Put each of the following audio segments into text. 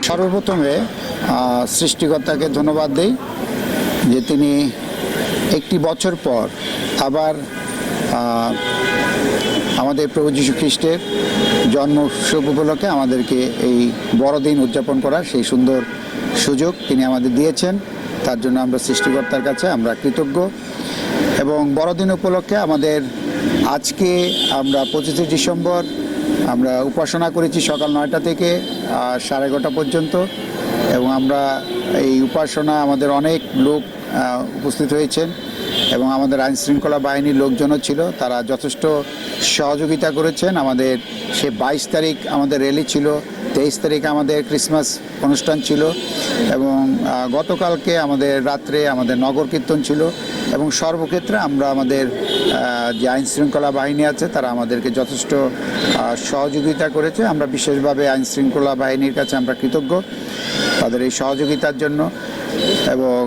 সর্বপ্রথমে সৃষ্টিকর্তাকে ধন্যবাদ দেই যে তিনি একটি বছর পর আবার আমাদের প্রভু যীশু খ্রিস্টের জন্ম উৎসব উপলক্ষে আমাদেরকে এই বড়দিন উদযাপন করার সেই সুন্দর সুযোগ তিনি আমাদের দিয়েছেন। তার জন্য আমরা সৃষ্টিকর্তার কাছে আমরা কৃতজ্ঞ। এবং বড়দিন উপলক্ষে আমাদের আজকে আমরা 25শে ডিসেম্বর আমরা উপাসনা করেছি সকাল 9টা থেকে 11:30 পর্যন্ত। এবং আমরা এই উপাসনা আমাদের অনেক লোক উপস্থিত হয়েছেন এবং আমাদের আইন শৃঙ্খলা বাহিনীর লোকজনও ছিল, তারা যথেষ্ট সহযোগিতা করেছেন। আমাদের সে 22 তারিখ আমাদের র্যালি ছিল, 23 তারিখ আমাদের ক্রিসমাস অনুষ্ঠান ছিল এবং গতকালকে আমাদের রাত্রে আমাদের নগর কীর্তন ছিল। এবং সর্বক্ষেত্রে আমরা আমাদের যে আইন শৃঙ্খলা বাহিনী আছে তারা আমাদেরকে যথেষ্ট সহযোগিতা করেছে। আমরা বিশেষভাবে আইন শৃঙ্খলা বাহিনীর কাছে আমরা কৃতজ্ঞ তাদের এই সহযোগিতার জন্য। এবং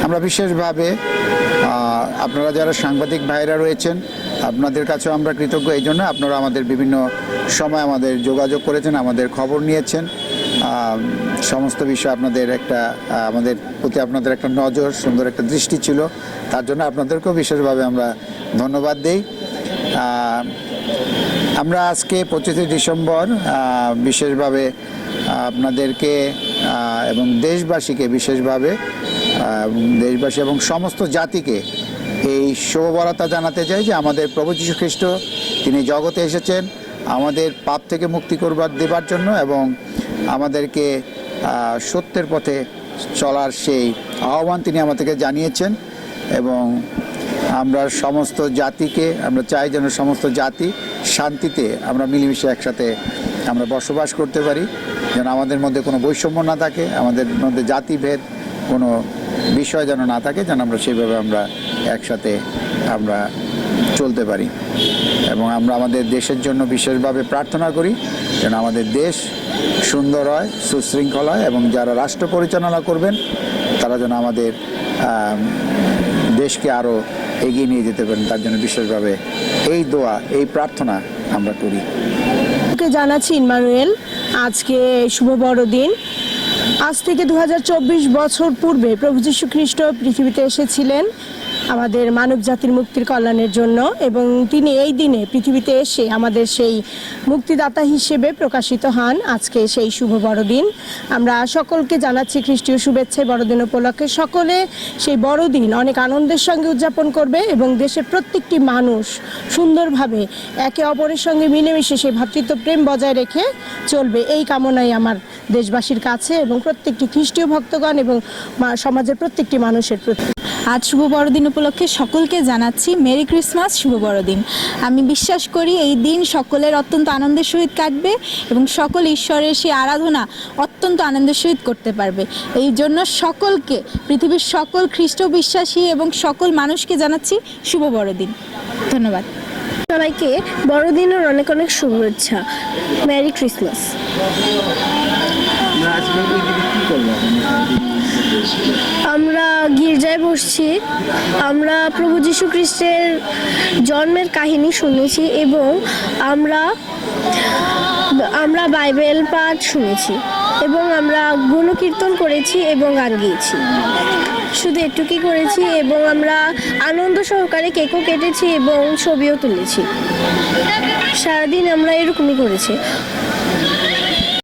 আমরা বিশেষভাবে আপনারা যারা সাংবাদিক ভাইরা রয়েছেন আপনাদের কাছেও আমরা কৃতজ্ঞ এই জন্য, আপনারা আমাদের বিভিন্ন সময় আমাদের যোগাযোগ করেছেন, আমাদের খবর নিয়েছেন, সমস্ত বিষয় আপনাদের আমাদের প্রতি আপনাদের একটা নজর, সুন্দর একটা দৃষ্টি ছিল, তার জন্য আপনাদেরকেও বিশেষভাবে আমরা ধন্যবাদ দেই। আমরা আজকে 25শে ডিসেম্বর বিশেষভাবে আপনাদেরকে এবং দেশবাসীকে বিশেষভাবে দেশবাসী এবং সমস্ত জাতিকে এই শুভবার্তা জানাতে চাই যে আমাদের প্রভু যীশু খ্রিস্ট তিনি জগতে এসেছেন আমাদের পাপ থেকে মুক্তি দেবার জন্য এবং আমাদেরকে সত্যের পথে চলার সেই আহ্বান তিনি আমাদেরকে জানিয়েছেন। এবং আমরা সমস্ত জাতিকে আমরা চাই যেন সমস্ত জাতি শান্তিতে আমরা মিলেমিশে একসাথে আমরা বসবাস করতে পারি, যেন আমাদের মধ্যে কোনো বৈষম্য না থাকে, আমাদের মধ্যে জাতিভেদ কোনো বিষয় যেন না থাকে, যেন আমরা সেইভাবে আমরা একসাথে আমরা চলতে পারি। এবং আমরা আমাদের দেশের জন্য বিশেষভাবে প্রার্থনা করি যেন আমাদের দেশ সুন্দর হয়, সুশৃঙ্খল হয় এবং যারা রাষ্ট্র পরিচালনা করবেন তারা যেন আমাদের দেশকে আরও এগিয়ে নিয়ে যেতে পারেন, তার জন্য বিশেষভাবে এই দোয়া এই প্রার্থনা আমরা করি। জানাচ্ছি ইম্মানুয়েল, আজকে শুভ বড়দিন। আজ থেকে 2024 বছর পূর্বে প্রভু যীশু খ্রিস্ট পৃথিবীতে এসেছিলেন আমাদের মানব জাতির মুক্তির কল্যাণের জন্য এবং তিনি এই দিনে পৃথিবীতে এসে আমাদের সেই মুক্তিদাতা হিসেবে প্রকাশিত হন। আজকে সেই শুভ বড়দিন আমরা সকলকে জানাচ্ছি খ্রিস্টীয় শুভেচ্ছা। বড়দিন উপলক্ষে সকলে সেই বড়দিন অনেক আনন্দের সঙ্গে উদযাপন করবে এবং দেশের প্রত্যেকটি মানুষ সুন্দরভাবে একে অপরের সঙ্গে মিলেমিশে সেই ভ্রাতৃত্ব প্রেম বজায় রেখে চলবে, এই কামনাই আমার দেশবাসীর কাছে এবং প্রত্যেকটি খ্রিস্টীয় ভক্তগণ এবং সমাজের প্রত্যেকটি মানুষের প্রতি। আজ শুভ বড়দিন উপলক্ষে সকলকে জানাচ্ছি মেরি ক্রিসমাস, শুভ বড়দিন। আমি বিশ্বাস করি এই দিন সকলের অত্যন্ত আনন্দের সহিত কাটবে এবং সকল ঈশ্বরের সেই আরাধনা অত্যন্ত আনন্দের সহিত করতে পারবে। এই জন্য সকলকে, পৃথিবীর সকল খ্রিস্ট বিশ্বাসী এবং সকল মানুষকে জানাচ্ছি শুভ বড়দিন। ধন্যবাদ সবাইকে। বড়দিনের অনেক অনেক শুভেচ্ছা। Merry Christmas. আমরা গির্জায় বসছি, আমরা প্রভু যীশু খ্রিস্টের জন্মের কাহিনী শুনেছি এবং আমরা বাইবেল পাঠ শুনেছি এবং আমরা গুণকীর্তন করেছি এবং গান গেয়েছি, শুধু এটুকুই করেছি। এবং আমরা আনন্দ সহকারে কেকও কেটেছি এবং ছবিও তুলেছি। সারাদিন আমরা এরকমই করেছি।